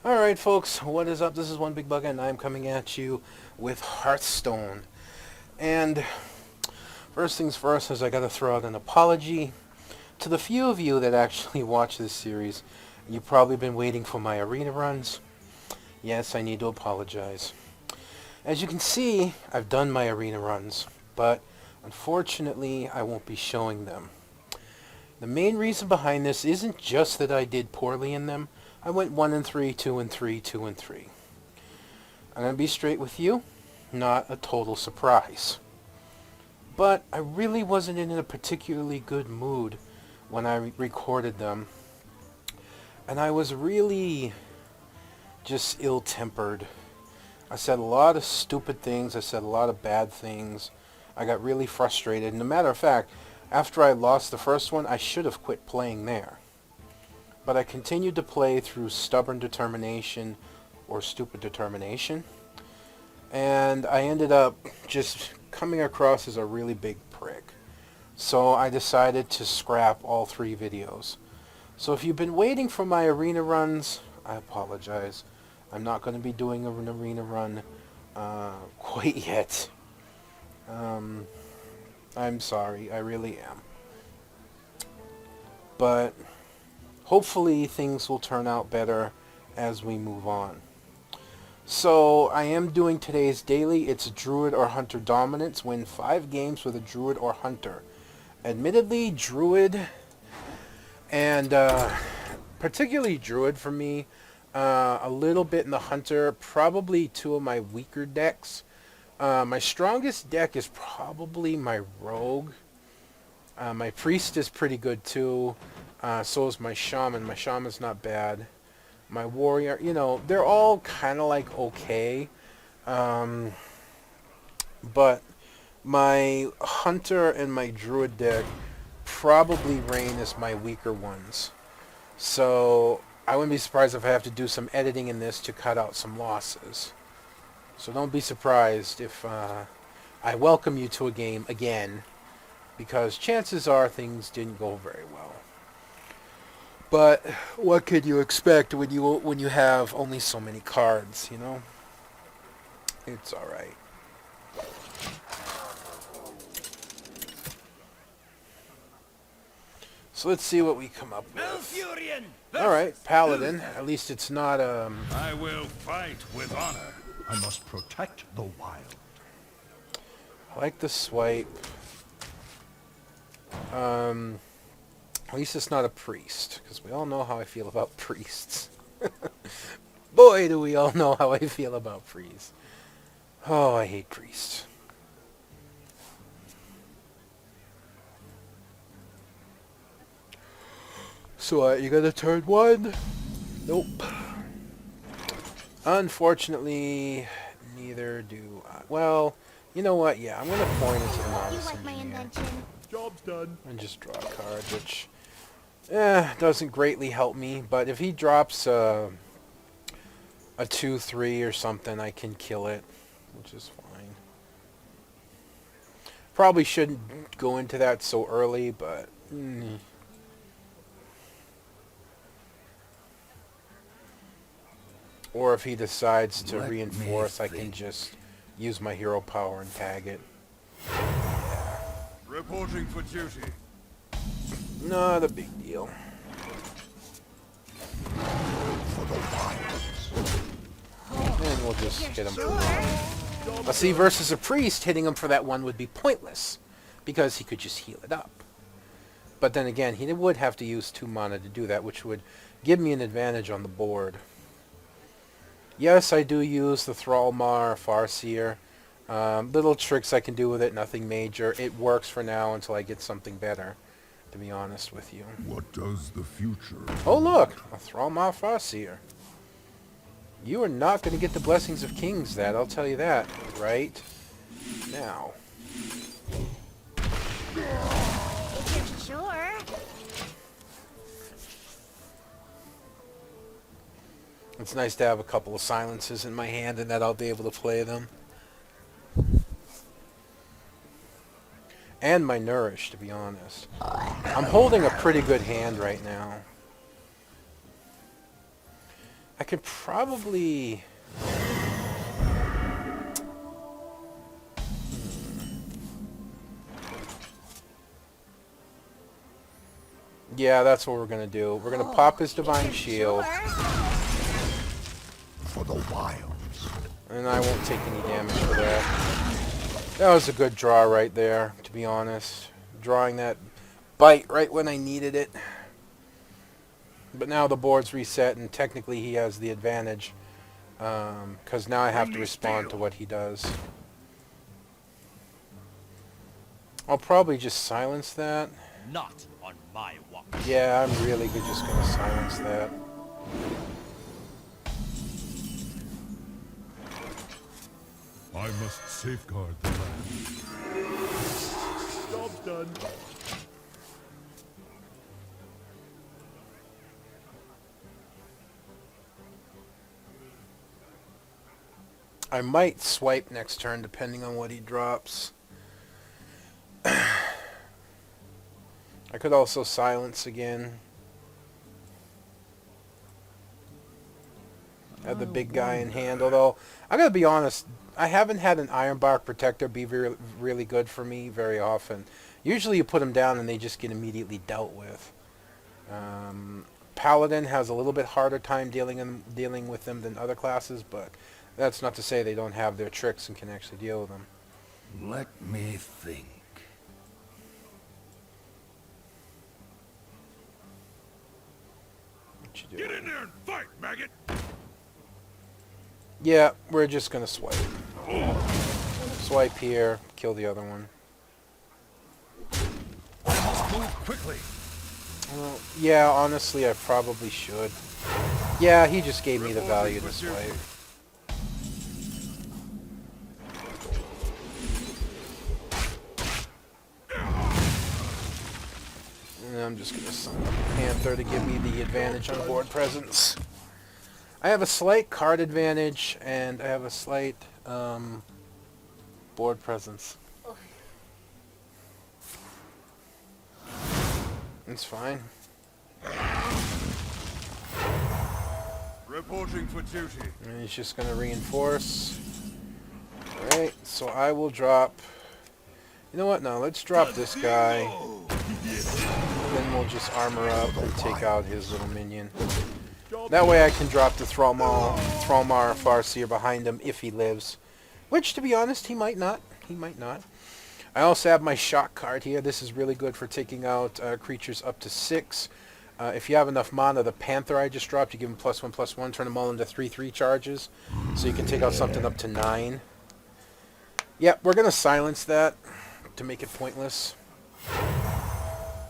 Alright folks, what is up? This is One Big Bug and I'm coming at you with Hearthstone. And first things first is I gotta throw out an apology to the few of you that actually watch this series. You've probably been waiting for my arena runs. Yes, I need to apologize. As you can see, I've done my arena runs, but unfortunately I won't be showing them. The main reason behind this isn't just that I did poorly in them. I went 1-3, 2-3, 2-3. I'm going to be straight with you. Not a total surprise. But I really wasn't in a particularly good mood when I recorded them. And I was really just ill-tempered. I said a lot of stupid things. I said a lot of bad things. I got really frustrated. And as a matter of fact, after I lost the first one, I should have quit playing there. But I continued to play through stubborn determination or stupid determination. And I ended up just coming across as a really big prick. So I decided to scrap all 3 videos. So if you've been waiting for my arena runs, I apologize. I'm not going to be doing an arena run quite yet. I'm sorry, I really am. But hopefully things will turn out better as we move on. So I am doing today's daily. It's Druid or Hunter Dominance. Win 5 games with a Druid or Hunter. Admittedly, Druid and particularly Druid for me, a little bit in the Hunter, probably 2 of my weaker decks. My strongest deck is probably my Rogue. My Priest is pretty good too. So is my Shaman. My Shaman's not bad. My Warrior, you know, they're all kind of like okay. But my Hunter and my Druid deck probably reign as my weaker ones. So I wouldn't be surprised if I have to do some editing in this to cut out some losses. So don't be surprised if I welcome you to a game again, because chances are things didn't go very well. But what could you expect when you have only so many cards, you know? It's all right. So let's see what we come up with. All right, Paladin. At least it's not I will fight with honor. I must protect the wild. I like the swipe. At least it's not a priest, because we all know how I feel about priests. Boy, do we all know how I feel about priests. Oh, I hate priests. So, you got a turn 1? Nope. Unfortunately, neither do I. Well, you know what? Yeah, I'm going to point into the novice engineer. Job's done. And just draw a card, which doesn't greatly help me. But if he drops a 2-3 or something, I can kill it, which is fine. Probably shouldn't go into that so early, but or if he decides to reinforce, I can just use my hero power and tag it. Reporting for duty. Not a big deal. For the wilds. And we'll just hit him for 1. See, versus a priest, hitting him for that 1 would be pointless, because he could just heal it up. But then again, he would have to use 2 mana to do that, which would give me an advantage on the board. Yes, I do use the Thrallmar Farseer. Little tricks I can do with it, nothing major. It works for now until I get something better, to be honest with you. What does the future... Oh look, a Thrallmar Farseer. You are not going to get the Blessings of Kings, that, I'll tell you that, right now. If you're sure. It's nice to have a couple of silences in my hand and that I'll be able to play them. And my Nourish, to be honest. I'm holding a pretty good hand right now. I could probably... Yeah, that's what we're going to do. We're going to pop his Divine Shield. For the wilds. And I won't take any damage for that. That was a good draw right there, to be honest. Drawing that bite right when I needed it. But now the board's reset, and technically he has the advantage. Because now I have to respond to what he does. I'll probably just silence that. Not on my watch. Yeah, I'm really just going to silence that. I must safeguard the land. Job's done. I might swipe next turn depending on what he drops. I could also silence again. Have the big guy in hand, although I gotta be honest, I haven't had an Ironbark Protector be really good for me very often. Usually you put them down and they just get immediately dealt with. Paladin has a little bit harder time dealing with them than other classes, but that's not to say they don't have their tricks and can actually deal with them. Let me think. What you Get doing? in there and fight, maggot! Yeah, we're just gonna swipe. Swipe here, kill the other one. Move quickly. Well, yeah, honestly, I probably should. Yeah, he just gave me the value to swipe. And I'm just going to summon Panther to give me the advantage on board presence. I have a slight card advantage, and I have a slight board presence. It's fine. Reporting for duty. And he's just going to reinforce. Alright, so I will drop... You know what? No, let's drop this guy. Then we'll just armor up and take out his little minion. That way I can drop the Thrallmar Farseer behind him if he lives. Which, to be honest, he might not. He might not. I also have my shock card here. This is really good for taking out creatures up to 6. If you have enough mana, the Panther I just dropped, you give him +1/+1, turn them all into 3/3 charges. So you can take out something up to 9. Yep, we're going to silence that to make it pointless.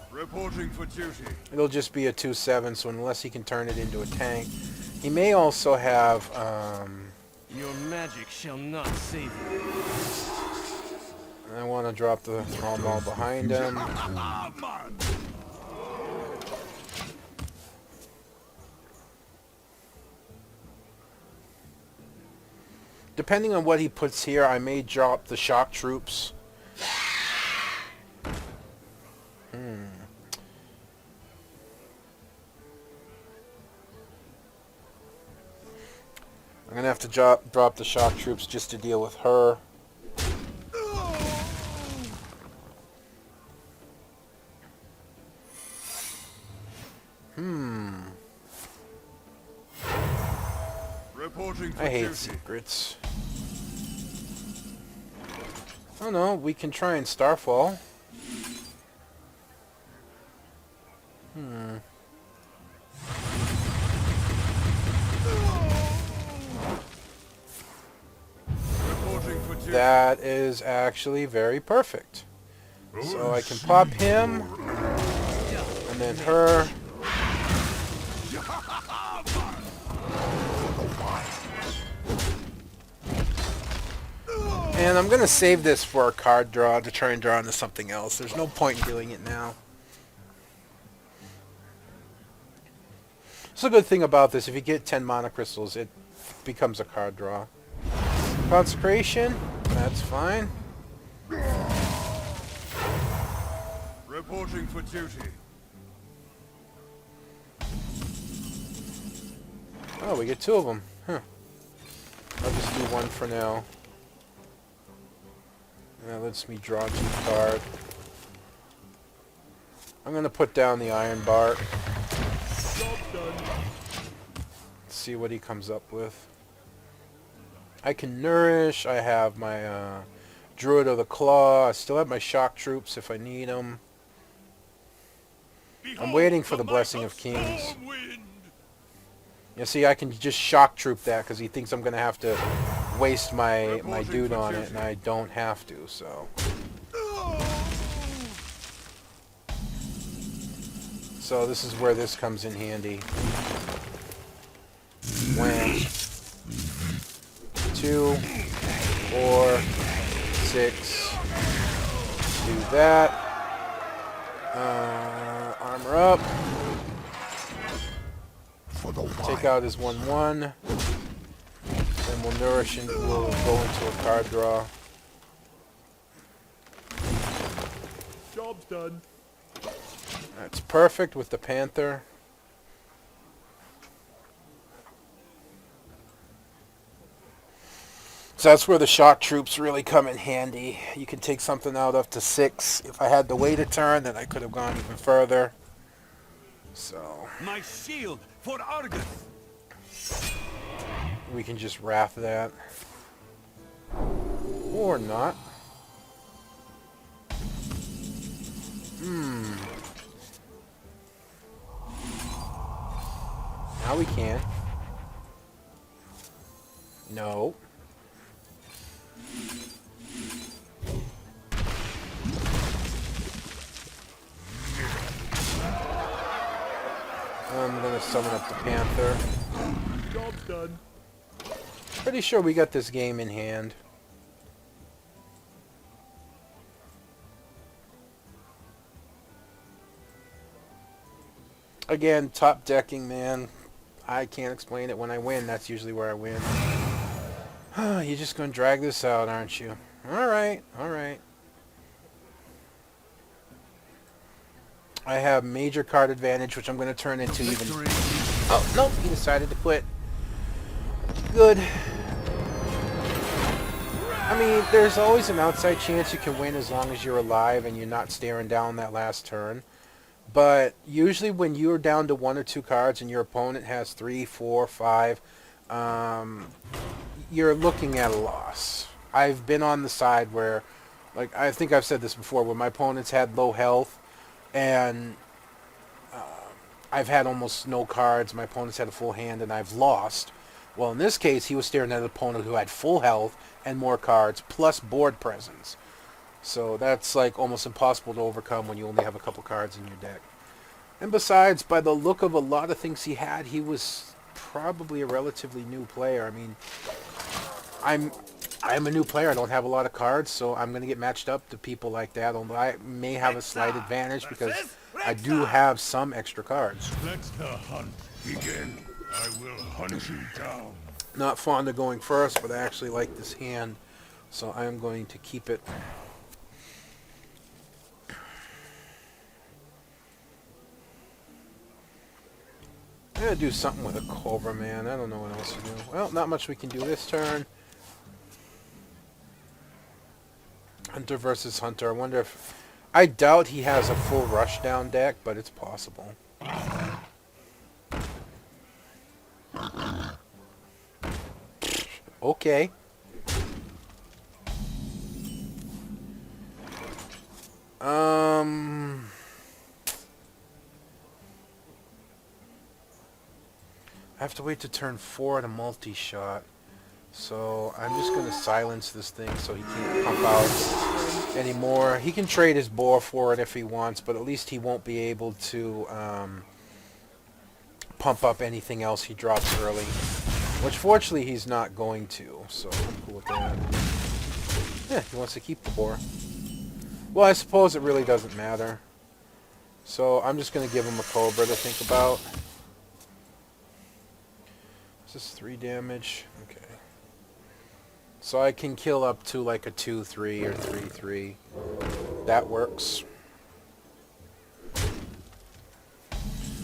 Reporting for duty. It'll just be a 2/7, so unless he can turn it into a tank. He may also have... Your magic shall not save you. I want to drop the Thrallmar behind him. Depending on what he puts here, I may drop the shock troops. I'm going to have to drop the shock troops just to deal with her. Reporting for I hate duty. secrets. Oh no, we can try and Starfall. Reporting for duty. That is actually very perfect. So I can pop him, and then her. And I'm going to save this for a card draw to try and draw into something else. There's no point in doing it now. So the good thing about this, if you get 10 mana crystals, it becomes a card draw. Consecration, that's fine. Reporting for duty. Oh, we get 2 of them. Huh. I'll just do 1 for now. That lets me draw 2 cards. I'm going to put down the Iron Bark. See what he comes up with. I can nourish. I have my Druid of the Claw. I still have my Shock Troops if I need them. I'm waiting for the Blessing of Kings. You see, I can just Shock Troop that because he thinks I'm going to have to waste my dude on it, and I don't have to, so. So this is where this comes in handy. Wham. 2, 4, 6. Do that. Armor up. Take out his 1/1. Then we'll nourish and we'll go into a card draw. Job's done. That's perfect with the Panther. So that's where the Shock Troops really come in handy. You can take something out up to 6. If I had to wait a turn, then I could have gone even further. So My shield for Argus. we can just wrath that. Or not. Now we can. No. I'm gonna summon up the Panther. Job's done. Pretty sure we got this game in hand. Again, top decking, man. I can't explain it. When I win, that's usually where I win. You're just gonna drag this out, aren't you? Alright, alright. I have major card advantage, which I'm going to turn into even... Oh, nope, he decided to quit. Good. I mean, there's always an outside chance you can win as long as you're alive and you're not staring down that last turn. But usually when you're down to 1 or 2 cards and your opponent has 3, 4, 5, you're looking at a loss. I've been on the side where, like, I think I've said this before, where my opponents had low health and I've had almost no cards. My opponent's had a full hand and I've lost. Well, in this case, he was staring at an opponent who had full health and more cards, plus board presence. So that's like almost impossible to overcome when you only have a couple cards in your deck. And besides, by the look of a lot of things he had, he was probably a relatively new player. I mean, I'm a new player. I don't have a lot of cards, so I'm going to get matched up to people like that. Although I may have a slight advantage because I do have some extra cards. Let the hunt begin. I will hunt you down. Not fond of going first, but I actually like this hand, so I am going to keep it. I'm going to do something with a Cobra, man. I don't know what else to do. Well, not much we can do this turn. Hunter versus Hunter. I wonder if... I doubt he has a full rushdown deck, but it's possible. Okay. I have to wait to turn 4 at a multi-shot. So I'm just going to silence this thing so he can't pump out anymore. He can trade his boar for it if he wants, but at least he won't be able to pump up anything else he drops early. Which fortunately he's not going to, so I'm cool with that. Yeah, he wants to keep the boar. Well, I suppose it really doesn't matter. So I'm just going to give him a Cobra to think about. Is this 3 damage? Okay. So I can kill up to like a 2-3 or 3-3. That works.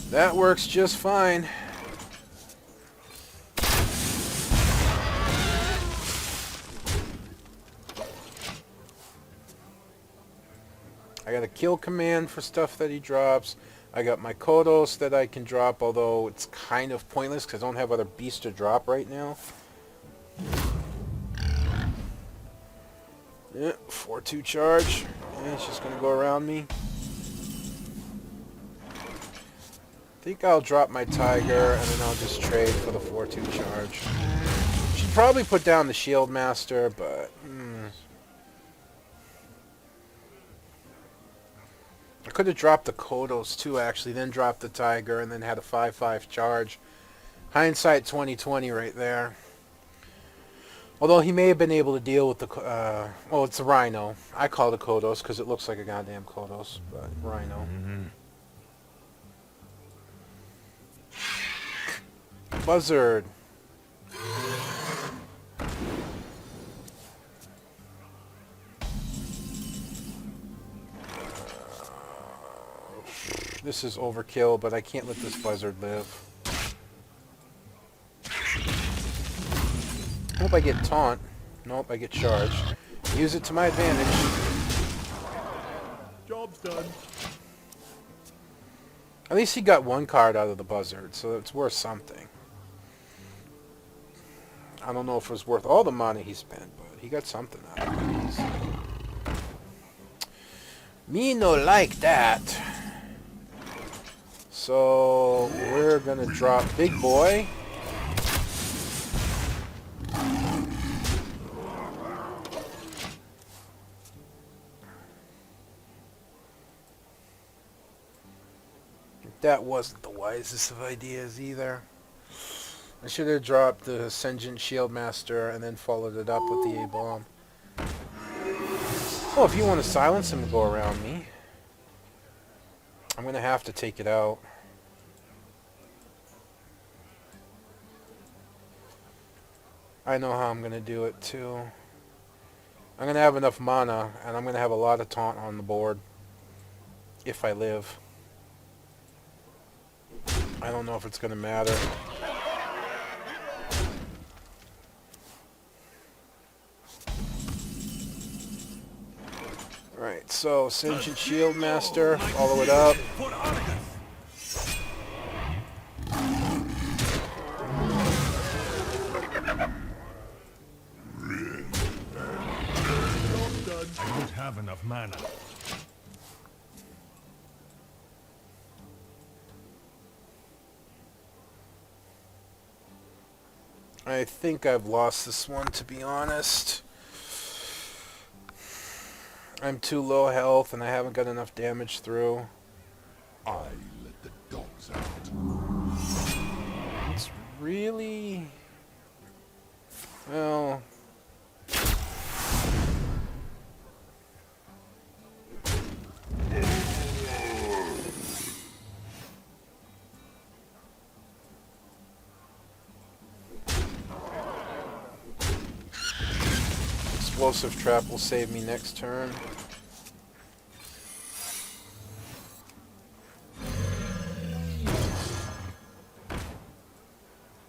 That works just fine. got a kill command for stuff that he drops. I got my Kodos that I can drop, although it's kind of pointless because I don't have other beasts to drop right now. Yeah, 4-2 charge. Yeah, it's just going to go around me. I think I'll drop my Tiger, and then I'll just trade for the 4-2 charge. Should probably put down the Shield Master, but... I could have dropped the Kodos too, actually, then dropped the Tiger, and then had a 5-5 charge. Hindsight 2020 right there. Although he may have been able to deal with the... well, it's a Rhino. I call it a Kodos because it looks like a goddamn Kodos, but Rhino. Buzzard. This is overkill, but I can't let this Buzzard live. Hope I get taunt. Nope, I get charge. Use it to my advantage. Job's done. At least he got one card out of the Buzzard, so it's worth something. I don't know if it was worth all the money he spent, but he got something out of it. Me no like that. So we're gonna drop Big Boy. That wasn't the wisest of ideas either. I should have dropped the Ascendant Shield Master and then followed it up with the A-Bomb. Oh, if you want to silence him and go around me, I'm going to have to take it out. I know how I'm going to do it too. I'm going to have enough mana, and I'm going to have a lot of taunt on the board. If I live. I don't know if it's going to matter. Alright, so Ascendant Shield Master, follow it up. I don't have enough mana. I think I've lost this one, to be honest. I'm too low health and I haven't got enough damage through. I let the dogs out. It's really... well... Explosive Trap will save me next turn.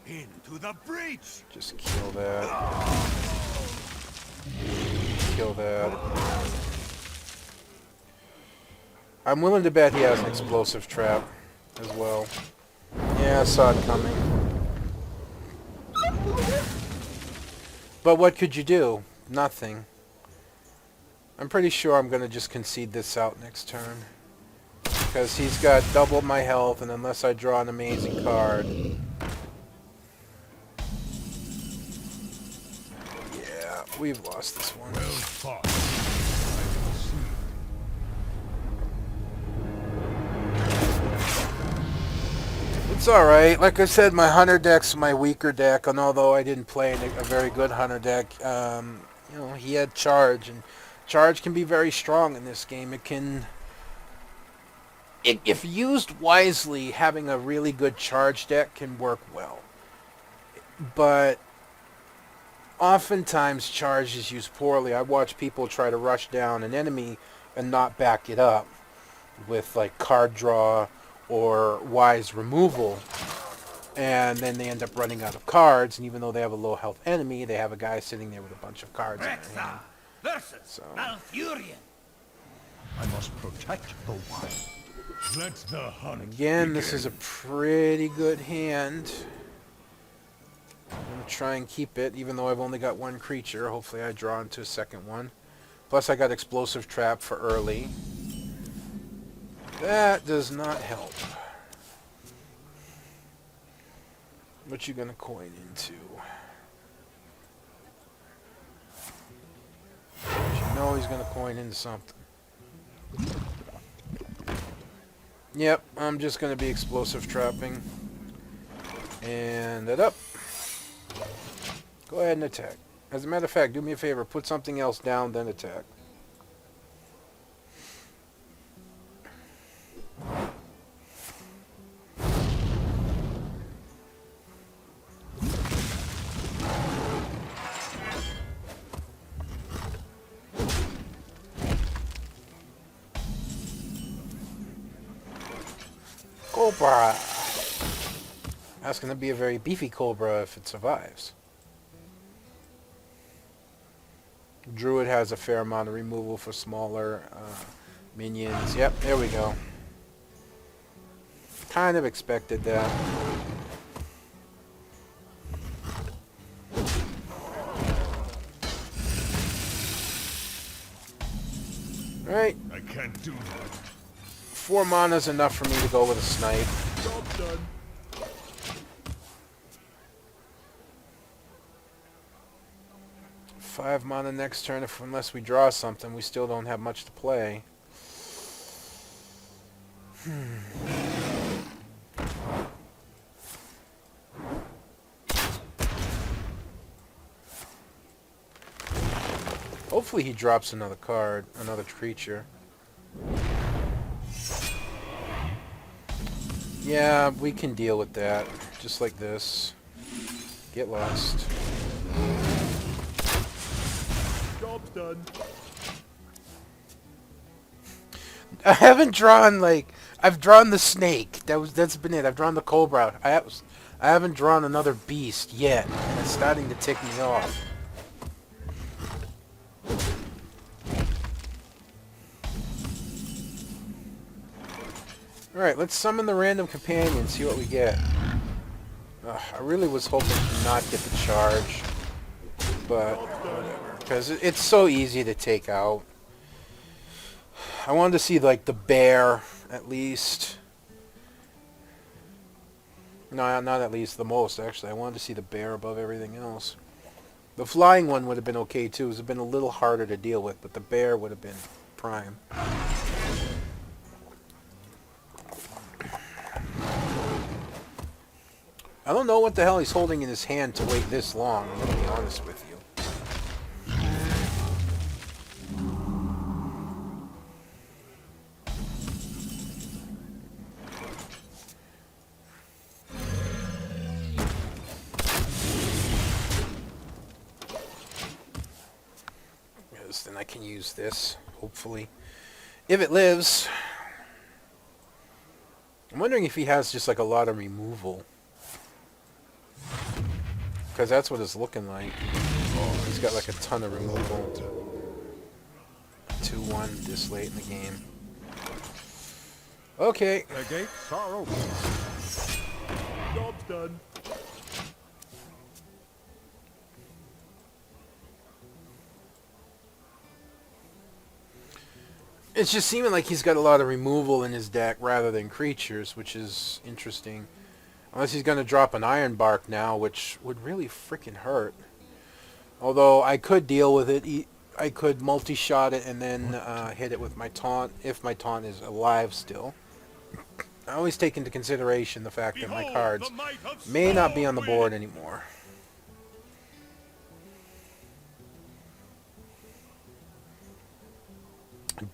Into the breach! Just kill that. Kill that. I'm willing to bet he has an Explosive Trap as well. Yeah, I saw it coming. But what could you do? Nothing. I'm pretty sure I'm going to just concede this out next turn. Because he's got double my health, and unless I draw an amazing card... yeah, we've lost this one. Well fought. It's alright. Like I said, my Hunter deck's my weaker deck, and although I didn't play a very good Hunter deck, you know, he had Charge, and Charge can be very strong in this game. It can... if used wisely, having a really good Charge deck can work well. But oftentimes Charge is used poorly. I watch people try to rush down an enemy and not back it up with like card draw or wise removal, and then they end up running out of cards, and even though they have a low health enemy, they have a guy sitting there with a bunch of cards in their hand. Versus So Malfurion. I must protect the wild. Let the hunt Again, this begin. is a pretty good hand. I'm going to try and keep it, even though I've only got one creature. Hopefully I draw into a second one. Plus I got Explosive Trap for early. That does not help. What you going to coin into? You know he's going to coin into something. Yep, I'm just going to be Explosive Trapping. And it up. Go ahead and attack. As a matter of fact, do me a favor. Put something else down, then attack. Cobra! That's going to be a very beefy Cobra if it survives. Druid has a fair amount of removal for smaller minions. Yep, there we go. Kind of expected that. Alright, I can't do that. 4 mana is enough for me to go with a snipe. Job's done. 5 mana next turn. Unless we draw something, we still don't have much to play. Hopefully he drops another card, another creature. Yeah, we can deal with that. Just like this. Get lost. Job's done. I haven't drawn, like... I've drawn the snake. That's been it. I've drawn the cobra. I haven't drawn another beast yet. And it's starting to tick me off. Alright, let's summon the random companion, see what we get. I really was hoping to not get the charge. But, whatever. Because it's so easy to take out. I wanted to see, like, the bear, at least. No, not at least, the most, actually. I wanted to see the bear above everything else. The flying one would have been okay, too. It would have been a little harder to deal with, but the bear would have been prime. I don't know what the hell he's holding in his hand to wait this long, I'm going to be honest with you. Because then I can use this, hopefully. If it lives. I'm wondering if he has just like a lot of removal. Because that's what it's looking like. Oh, he's got like a ton of removal. 2-1 this late in the game. Okay. The gates are open. Job's done. It's just seeming like he's got a lot of removal in his deck rather than creatures, which is interesting. Unless he's going to drop an Iron Bark now, which would really freaking hurt. Although I could deal with it. I could multi-shot it and then hit it with my taunt, if my taunt is alive still. I always take into consideration the fact that my cards may not be on the board anymore.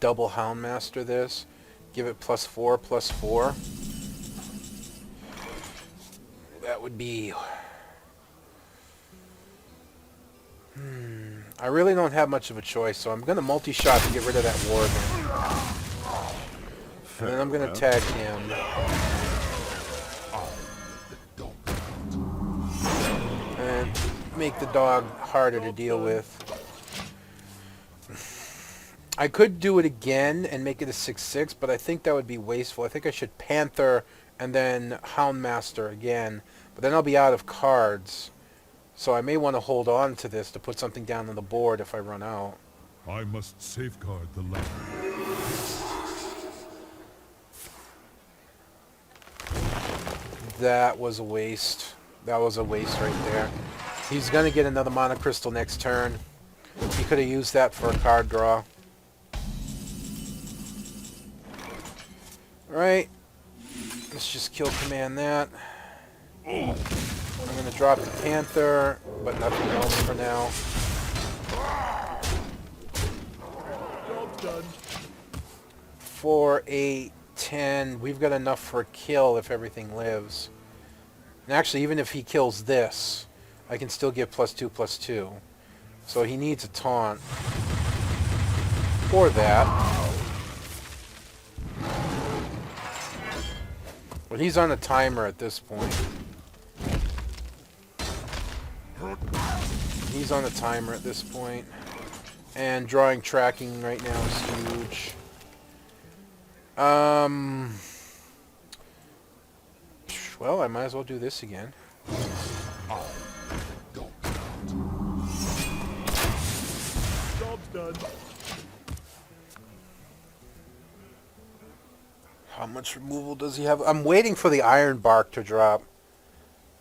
Double Houndmaster this. Give it +4/+4. That would be... I really don't have much of a choice, so I'm going to multi-shot to get rid of that Worgen. And then I'm going to tag him. And make the dog harder to deal with. I could do it again and make it a 6/6, but I think that would be wasteful. I think I should Panther and then Houndmaster again, but then I'll be out of cards. So I may want to hold on to this to put something down on the board if I run out. I must safeguard the land. That was a waste. That was a waste right there. He's going to get another Mana Crystal next turn. He could have used that for a card draw. Alright. Let's just kill command that. I'm going to drop the Panther, but nothing else for now. Job's done. 4, 8, 10. We've got enough for a kill if everything lives. And actually, even if he kills this, I can still get +2/+2. So he needs a taunt. Or that. But he's on a timer at this point. He's on a timer at this point. And drawing tracking right now is huge. Well, I might as well do this again. Job's done. How much removal does he have? I'm waiting for the Iron Bark to drop.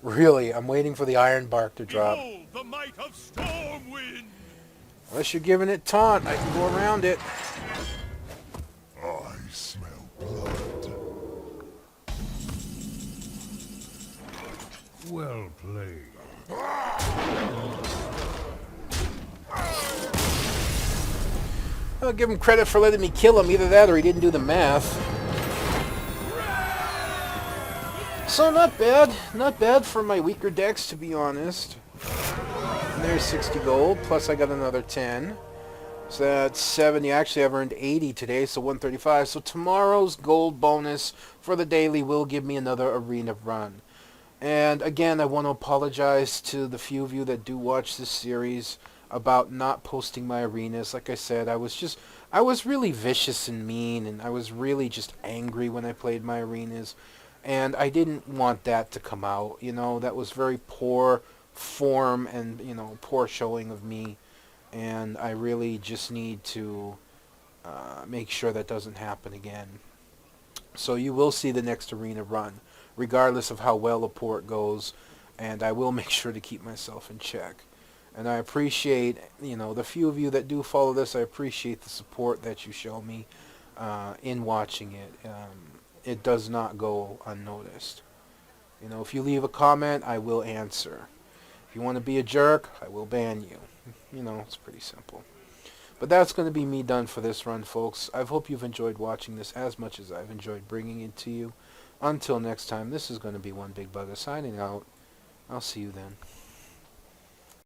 Really, I'm waiting for the Iron Bark to drop. Behold the might of Stormwind! Unless you're giving it taunt, I can go around it. I smell blood. Well played. I'll give him credit for letting me kill him. Either that or he didn't do the math. So not bad. Not bad for my weaker decks, to be honest. And there's 60 gold, plus I got another 10. So that's 70. Actually, I've earned 80 today, so 135. So tomorrow's gold bonus for the daily will give me another arena run. And again, I want to apologize to the few of you that do watch this series about not posting my arenas. Like I said, I was really vicious and mean, and I was really just angry when I played my arenas. And I didn't want that to come out. You know, that was very poor form and, you know, poor showing of me. And I really just need to make sure that doesn't happen again. So you will see the next arena run, regardless of how well a port goes. And I will make sure to keep myself in check. And I appreciate, you know, the few of you that do follow this, I appreciate the support that you show me in watching it. It does not go unnoticed. You know, if you leave a comment, I will answer. If you want to be a jerk, I will ban you. You know, it's pretty simple. But that's going to be me done for this run, folks. I hope you've enjoyed watching this as much as I've enjoyed bringing it to you. Until next time, this is going to be One Big Bugger signing out. I'll see you then.